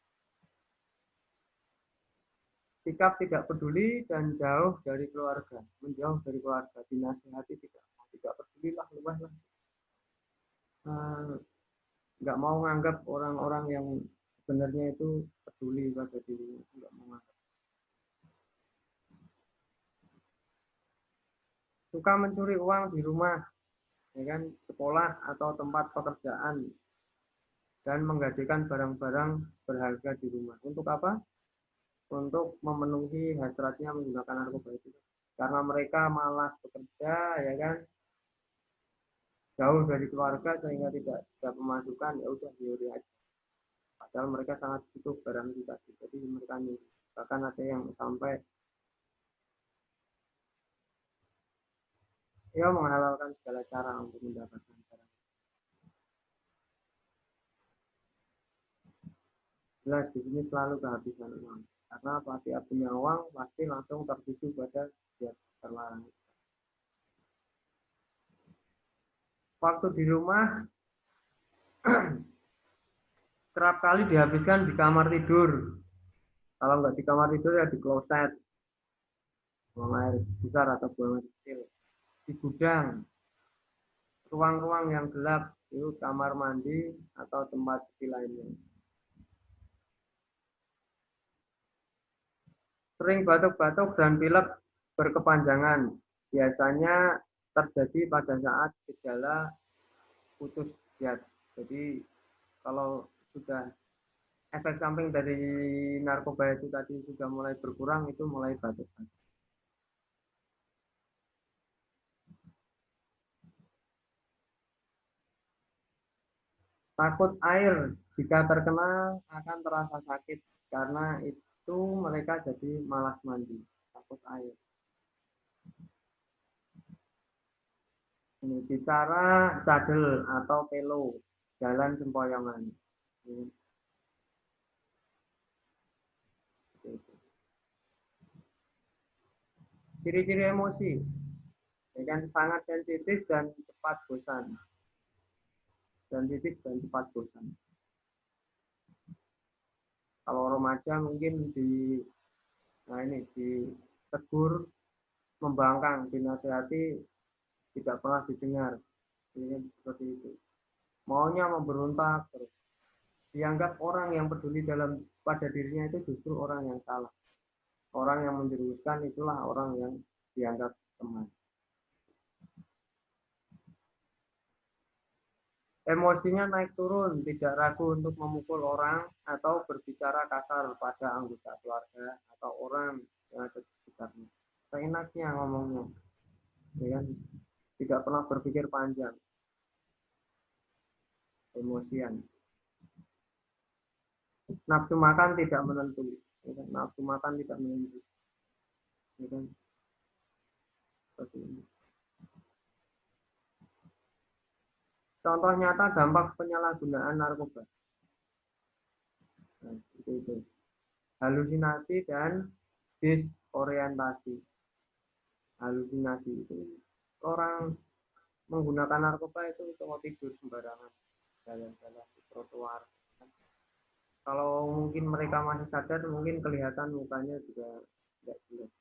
Sikap tidak peduli dan jauh dari keluarga, menjauh dari keluarga, dinasihati tidak pedulilah, luah lah. Nggak mau nganggap orang-orang yang sebenarnya itu peduli pada dirinya, nggak mau nganggap. Suka mencuri uang di rumah, ya kan, sekolah atau tempat pekerjaan, dan menggadaikan barang-barang berharga di rumah. Untuk apa? Untuk memenuhi hasratnya menggunakan narkoba itu. Karena mereka malas bekerja, ya kan, jauh dari keluarga sehingga tidak ada pemasukan, ya udah nyuri aja. Padahal mereka sangat butuh barang itu tadi. Jadi mereka nyuri. Bahkan ada yang sampai ya menghalalkan segala cara untuk mendapatkan barang. Jelas di sini selalu kehabisan uang. Karena pasti punya uang pasti langsung tertuju pada zat terlarang. Waktu di rumah kerap kali dihabiskan di kamar tidur. Kalau nggak di kamar tidur ya di kloset, buang air besar atau buang air kecil. Di gudang, ruang-ruang yang gelap, itu kamar mandi atau tempat sepi lainnya. Sering batuk-batuk dan pilek berkepanjangan. Biasanya terjadi pada saat gejala putus zat. Jadi kalau sudah efek samping dari narkoba itu tadi sudah mulai berkurang, itu mulai batuk-batuk. Takut air, jika terkena akan terasa sakit karena itu mereka jadi malas mandi. Takut air. Ini bicara cadel atau pelo, jalan sempoyongan. Ciri-ciri emosi, ya kan, sangat sensitif dan cepat bosan. Sensitif dan cepat bosan. Kalau remaja mungkin ditegur, membangkang, dinasihati, tidak pernah didengar. Ini seperti itu. Maunya memberontak terus. Dianggap orang yang peduli pada dirinya itu justru orang yang salah. Orang yang menjerumuskan itulah orang yang dianggap teman. Emosinya naik turun, tidak ragu untuk memukul orang atau berbicara kasar pada anggota keluarga atau orang yang ada di sekitarnya. Seenaknya ngomongnya, ya kan? Tidak pernah berpikir panjang, emosian. Nafsu makan tidak menentu, ya kan? Nafsu makan tidak menentu, ya kan? Seperti ini. Contoh nyata dampak penyalahgunaan narkoba. Nah, itu. Halusinasi dan disorientasi. Halusinasi itu orang menggunakan narkoba itu kalau tidur sembarangan, jalan-jalan di trotoar. Kalau mungkin mereka masih sadar, mungkin kelihatan mukanya juga tidak jelas,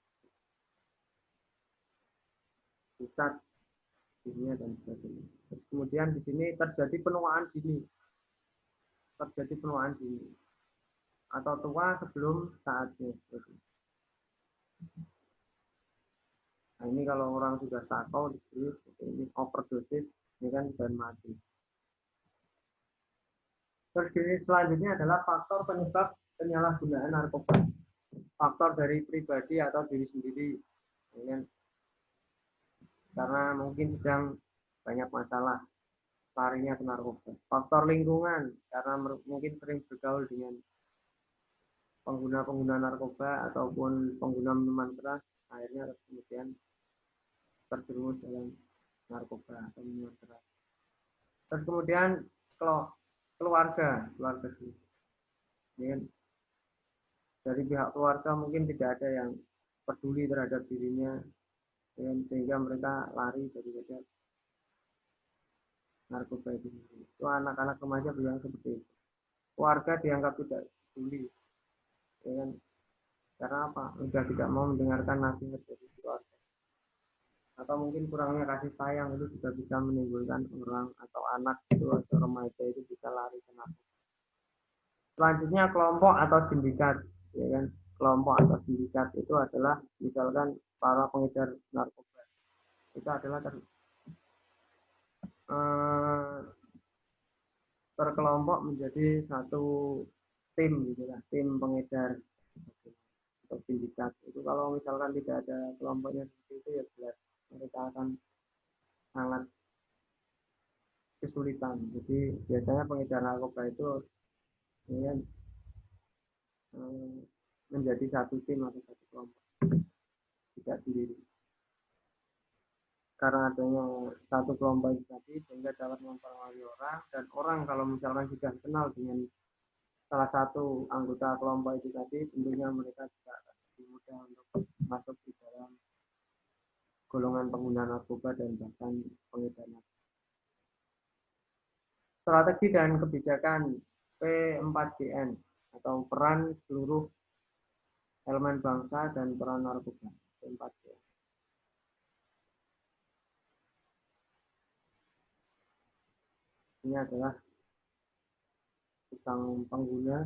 pusat, dirinya dan sebagainya. Kemudian di sini terjadi penuaan dini atau tua sebelum saatnya. Nah, ini kalau orang sudah sakau, ini overdosis, ini kan dan mati. Terus selanjutnya adalah faktor penyebab penyalahgunaan narkoba. Faktor dari pribadi atau diri sendiri. Kemudian karena mungkin sedang banyak masalah larinya ke narkoba. Faktor lingkungan karena mungkin sering bergaul dengan pengguna-pengguna narkoba ataupun pengguna minuman keras, akhirnya kemudian terjerumus dalam narkoba atau minuman keras. Terus kemudian keluarga sih. Dari pihak keluarga mungkin tidak ada yang peduli terhadap dirinya, sehingga mereka lari daripada narkoba itu. Itu anak-anak remaja bilang seperti itu. Keluarga dianggap tidak peduli, ya kan? Karena apa? Sudah tidak mau mendengarkan nasihat dari keluarga. Atau mungkin kurangnya kasih sayang itu juga bisa menimbulkan orang atau anak itu atau remaja itu bisa lari ke narkoba. Selanjutnya kelompok atau sindikat, ya kan? Kelompok atau sindikat itu adalah misalkan para pengedar narkoba itu adalah terkelompok menjadi satu tim gitu lah, tim pengedar atau sindikat. Itu kalau misalkan tidak ada kelompoknya seperti itu ya jelas mereka akan sangat kesulitan. Jadi biasanya pengedar narkoba itu ya, menjadi satu tim atau satu kelompok, tidak sendiri. Karena adanya satu kelompok itu tadi sehingga dapat mempengaruhi orang, dan orang kalau misalkan sudah kenal dengan salah satu anggota kelompok itu tadi, tentunya mereka juga lebih mudah untuk masuk di dalam golongan pengguna narkoba dan bahkan pengedar narkoba. Strategi dan kebijakan P4GN atau peran seluruh elemen bangsa dan peran narkoba P4GN. Ini adalah tentang pengguna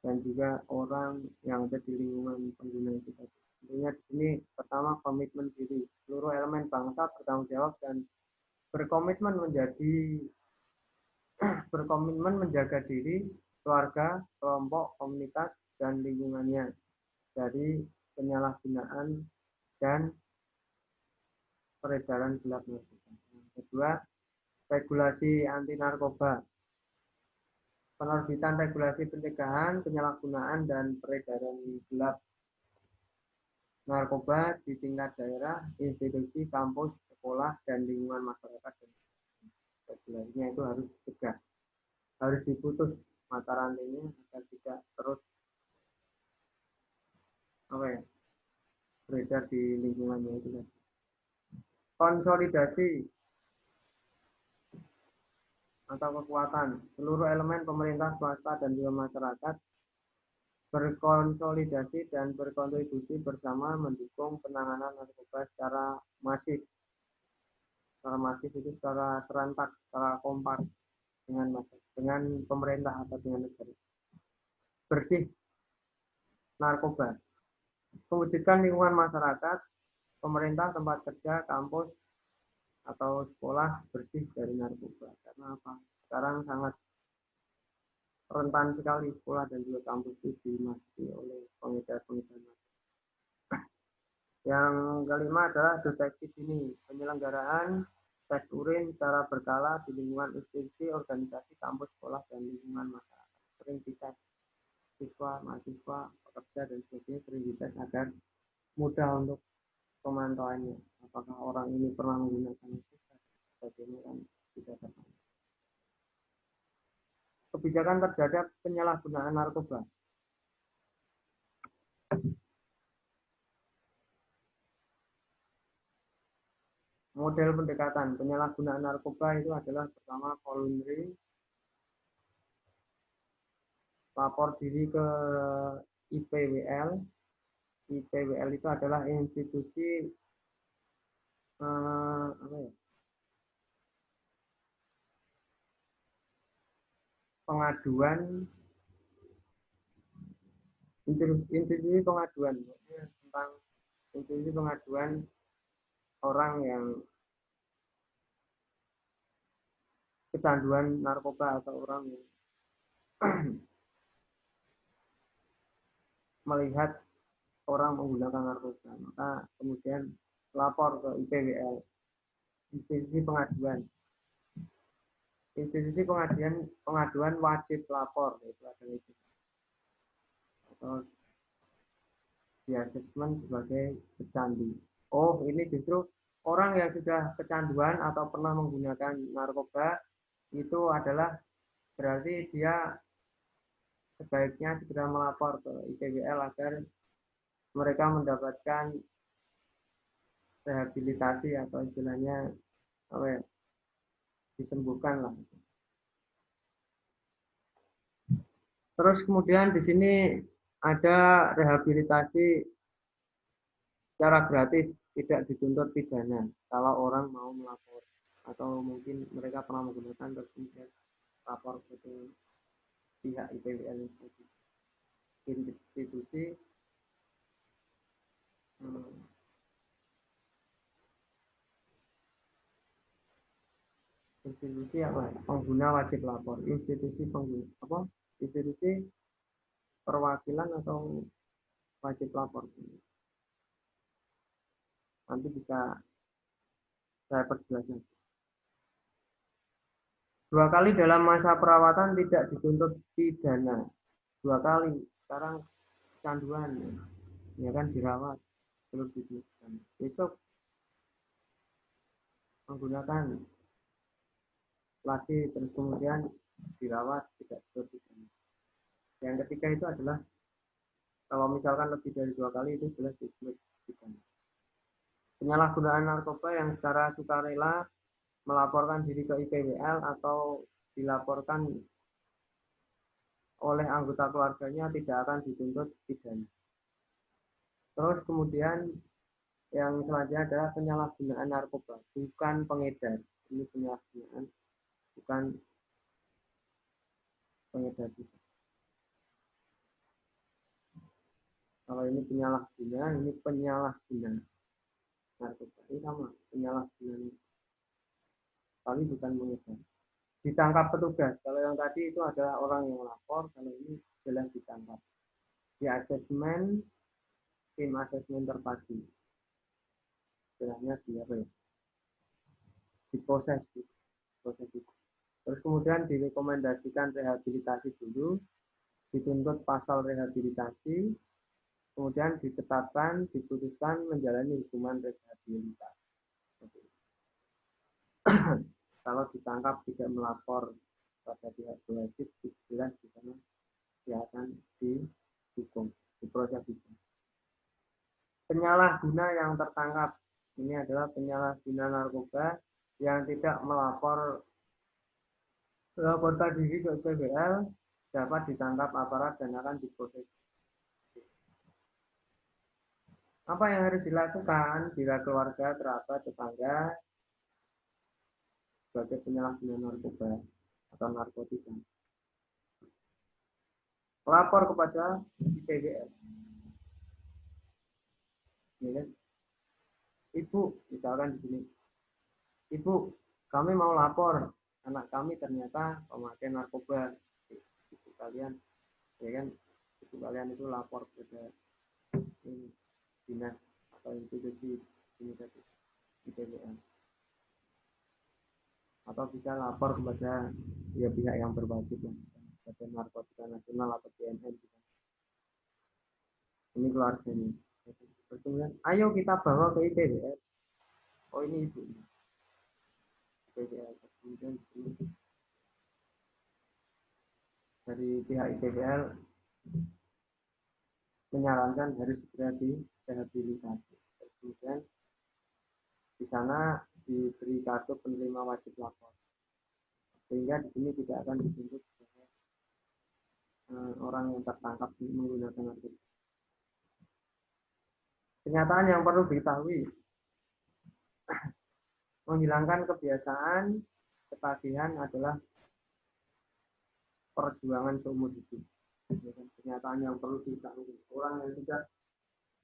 dan juga orang yang ada di lingkungan pengguna itu tadi. Tentunya di sini pertama komitmen diri. Seluruh elemen bangsa bertanggung jawab dan berkomitmen menjaga diri, keluarga, kelompok, komunitas, dan lingkungannya dari penyalahgunaan dan peredaran gelap narkoba. Kedua, regulasi anti narkoba. Penerbitan regulasi pencegahan, penyalahgunaan, dan peredaran gelap narkoba di tingkat daerah, institusi, kampus, sekolah, dan lingkungan masyarakat. Regulasinya itu harus dicegah, harus diputus mata rantainya agar tidak terus beredar di lingkungannya itu. Konsolidasi atau kekuatan seluruh elemen pemerintah, swasta, dan juga masyarakat berkonsolidasi dan berkontribusi bersama mendukung penanganan narkoba secara masif. Secara masif itu secara serentak, secara kompak dengan pemerintah atau dengan negara. Bersih narkoba. Mewujudkan lingkungan masyarakat, pemerintah, tempat kerja, kampus, atau sekolah bersih dari narkoba. Karena apa? Sekarang sangat rentan sekali sekolah dan juga kampus itu dimasuki oleh pengedar-pengedar narkoba. Yang kelima adalah deteksi dini, penyelenggaraan tes urin secara berkala di lingkungan institusi, organisasi, kampus, sekolah, dan lingkungan masyarakat. Sering dites siswa, mahasiswa, pekerja, dan sebagainya sering dites agar mudah untuk pemantauannya. Apakah orang ini pernah menggunakan narkoba? Sebagainya kan tidak terpantau. Kebijakan terhadap penyalahgunaan narkoba. Model pendekatan penyalahgunaan narkoba itu adalah pertama voluntary, lapor diri ke IPWL. IPWL itu adalah institusi pengaduan, institusi pengaduan tentang institusi pengaduan orang yang kecanduan narkoba atau orang yang melihat orang menggunakan narkoba, maka kemudian lapor ke IPWL, institusi pengaduan. Institusi pengaduan wajib lapor, itu adalah itu. Atau di asesmen sebagai pecandu. Oh, ini justru orang yang sudah kecanduan atau pernah menggunakan narkoba itu adalah berarti dia sebaiknya segera melapor ke IPWL agar mereka mendapatkan rehabilitasi atau istilahnya apa ya, disembuhkan lah. Terus kemudian di sini ada rehabilitasi secara gratis, tidak dituntut pidana kalau orang mau melapor atau mungkin mereka pernah menggunakan terus kemudian lapor ke pihak IPWL institusi institusi apa pengguna wajib lapor, institusi pengguna apa institusi perwakilan atau wajib lapor, nanti bisa saya perjelas lagi. 2 kali dalam masa perawatan tidak dituntut pidana. 2 kali. Sekarang kecanduan, ya kan, dirawat, belum dituntut. Besok menggunakan lagi, terus kemudian dirawat, tidak dituntut pidana. Yang ketiga itu adalah kalau misalkan lebih dari 2 kali itu jelas dituntut pidana. Penyalahgunaan narkoba yang secara sukarela melaporkan diri ke IPWL atau dilaporkan oleh anggota keluarganya tidak akan dituntut pidana. Terus kemudian yang selanjutnya adalah penyalahgunaan narkoba, bukan pengedar. Ini penyalahgunaan, bukan pengedar juga. Kalau ini penyalahguna, ini penyalahguna narkoba. Ini sama, penyalahgunaan. Tapi bukan pengedar. Ditangkap petugas. Kalau yang tadi itu adalah orang yang melapor, kalau ini jelas ditangkap. Di asesmen, tim asesmen terpadu. Istilahnya di apa ya? Diproses itu. Terus kemudian direkomendasikan rehabilitasi dulu, dituntut pasal rehabilitasi, kemudian ditetapkan, diputuskan menjalani hukuman rehabilitasi. Kalau ditangkap tidak melapor pada pihak berwajib, jelas di sana dia akan dihukum, diproses hukum. Penyalahguna yang tertangkap ini adalah penyalahguna narkoba yang tidak melaporkan diri ke IPWL dapat ditangkap aparat dan akan diproses. Apa yang harus dilakukan bila keluarga, kerabat, tetangga sebagai penyalahguna narkoba atau narkotika? Lapor kepada IPWL. Ya kan? Ibu, misalkan di sini, Ibu, kami mau lapor anak kami ternyata pemakai narkoba. Ibu kalian, ya kan? Ibu kalian itu lapor kepada dinas atau institusi ini tadi, IPWL. Atau bisa lapor kepada ya pihak yang berwajib lah, Badan Narkotika Nasional atau BNN. Ini keluarganya. Kemudian, ayo kita bawa ke IPWL. Oh ini ibu. IPWL. Kemudian dari pihak IPWL menyarankan harus segera direhabilitasi. Kemudian di sana diberi kartu penerima wajib lapor. Sehingga di sini tidak akan dituntut orang yang tertangkap menggunakan narkoba. Kenyataan yang perlu diketahui, menghilangkan kebiasaan ketagihan adalah perjuangan seumur hidup. Kenyataan yang perlu diketahui, orang yang sudah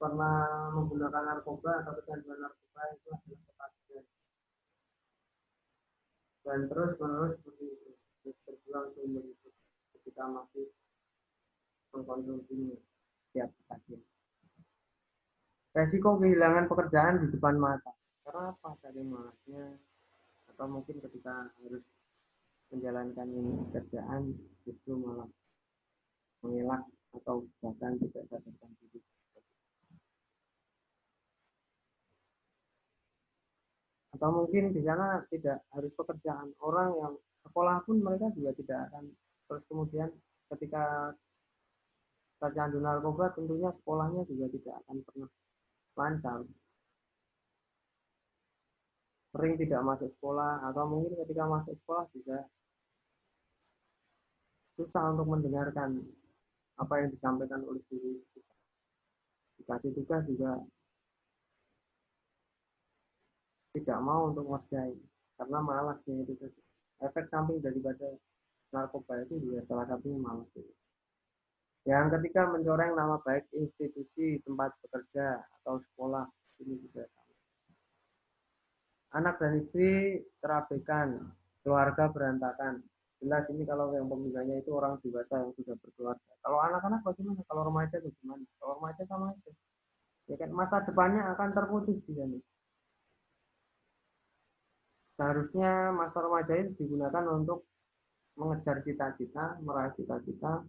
pernah menggunakan narkoba atau kecanduan narkoba itu adalah ketagihan dan terus menerus seperti itu, berjuang seumur hidup ketika masih mengkonsumsinya. tiap stasiun. Resiko kehilangan pekerjaan di depan mata. Karena apa? Saking malasnya atau mungkin ketika harus menjalankan pekerjaan justru malah mengelak atau bahkan tidak sadarkan diri. Atau mungkin di sana tidak harus pekerjaan, orang yang sekolah pun mereka juga tidak akan terus kemudian ketika tercandu narkoba tentunya sekolahnya juga tidak akan pernah lancar, sering tidak masuk sekolah atau mungkin ketika masuk sekolah juga susah untuk mendengarkan apa yang disampaikan oleh guru. Dikasih tugas juga tidak mau untuk ngerjain karena malasnya itu tadi. Efek samping daripada narkoba itu juga salah satunya malas itu. Yang ketiga, mencoreng nama baik institusi tempat bekerja atau sekolah, ini juga sama. Anak dan istri terabaikan, keluarga berantakan. Jelas ini kalau yang pembinanya itu orang dewasa yang sudah berkeluarga. Kalau anak-anak bagaimana? Kalau remaja bagaimana? Kalau remaja sama aja. Ya kan masa depannya akan terputus di sana. Seharusnya masa remaja ini digunakan untuk mengejar cita-cita, meraih cita-cita,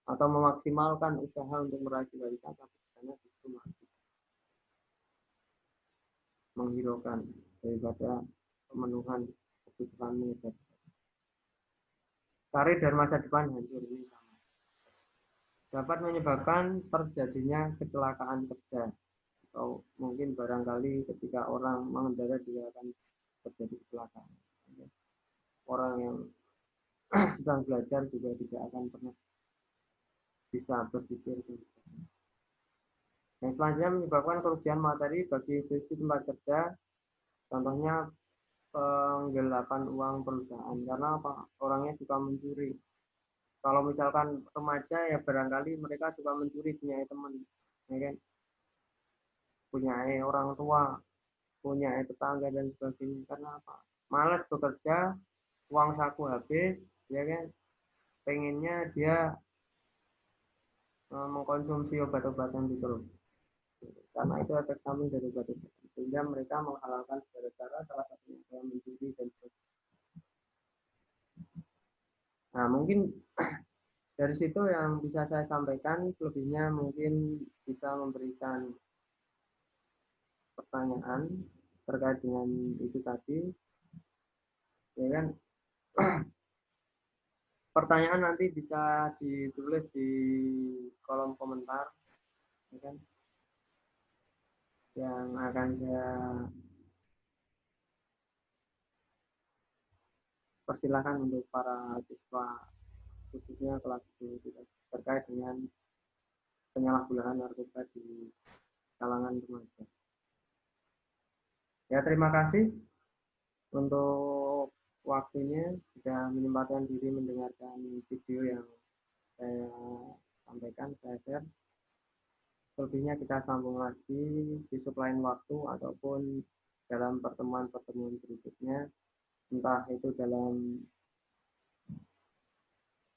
atau memaksimalkan usaha untuk meraih cita-cita, tapi karena justru menghiraukan daripada pemenuhan kebutuhan mengejar. Karir dan masa depan hancur ini sama. Dapat menyebabkan terjadinya kecelakaan kerja atau mungkin barangkali ketika orang mengendara juga akan terjadi kecelakaan. Orang yang sedang belajar juga tidak akan pernah bisa berpikir. Yang selanjutnya menyebabkan kerugian materi bagi institusi tempat kerja, contohnya penggelapan uang perusahaan. Karena apa? Orangnya suka mencuri. Kalau misalkan remaja ya barangkali mereka suka mencuri punya teman, ya kan? Punya orang tua, punya tetangga dan sebagainya. Karena apa? Malas bekerja, uang saku habis, ya kan? Pengennya dia mengkonsumsi obat-obatan gitu loh. Karena itu efek samping dari obat-obatan. Sehingga mereka menghalalkan segala cara, salah satunya adalah mencuri dan sebagainya. Nah, mungkin dari situ yang bisa saya sampaikan, selebihnya mungkin bisa memberikan pertanyaan terkait dengan itu tadi, ya kan? Pertanyaan nanti bisa ditulis di kolom komentar, ya kan? Yang akan saya persilahkan untuk para siswa khususnya kelas 10 terkait dengan penyalahgunaan narkoba di kalangan remaja. Ya, terima kasih untuk waktunya sudah menyempatkan diri mendengarkan video yang saya sampaikan, saya share. Selebihnya kita sambung lagi besok lain waktu ataupun dalam pertemuan-pertemuan berikutnya, entah itu dalam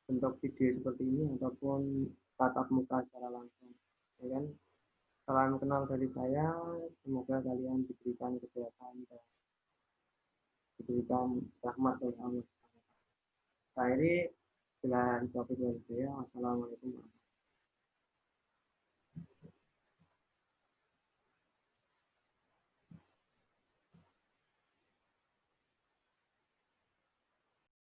bentuk video seperti ini ataupun tatap muka secara langsung. Ya kan? Salam kenal dari saya, semoga kalian diberikan kesehatan dan diberikan rahmat dari Allah. Saya ini dengan topik dari saya. Wassalamualaikum warahmatullahi wabarakatuh.